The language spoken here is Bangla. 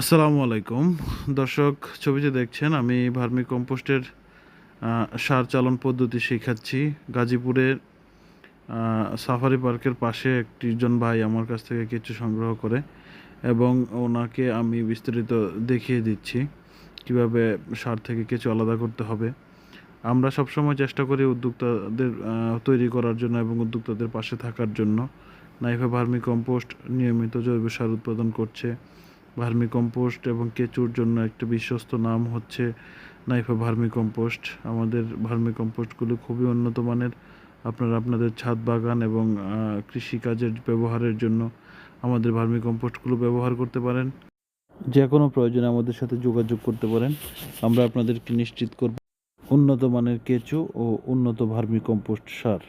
আসসালামু আলাইকুম দর্শক, ছবিতে দেখছেন আমি ভার্মি কম্পোস্টের সার চালন পদ্ধতি শেখাচ্ছি। গাজীপুরের সাফারি পার্কের পাশে একজন ভাই আমার কাছ থেকে কিছু সংগ্রহ করে এবং ওনাকে আমি বিস্তারিত দেখিয়ে দিচ্ছি কিভাবে সার থেকে কিছু আলাদা করতে হবে। আমরা সবসময় চেষ্টা করি উদ্যোক্তাদের তৈরি করার জন্য এবং উদ্যোক্তাদের পাশে থাকার জন্য। নাইফা ভার্মি কম্পোস্ট নিয়মিত জৈব সার উৎপাদন করছে। ভার্মি কম্পোস্ট এবং কেঁচুর জন্য একটা বিশ্বস্ত নাম হচ্ছে নাইফা ভার্মি কম্পোস্ট। আমাদের ভার্মি কম্পোস্টগুলো খুবই উন্নত মানের। আপনারা আপনাদের ছাদ বাগান এবং কৃষিকাজের ব্যবহারের জন্য আমাদের ভার্মি কম্পোস্টগুলো ব্যবহার করতে পারেন। যে কোনো প্রয়োজনে আমাদের সাথে যোগাযোগ করতে পারেন। আমরা আপনাদেরকে নিশ্চিত করব উন্নত মানের কেঁচু ও উন্নত ভার্মি কম্পোস্ট সার।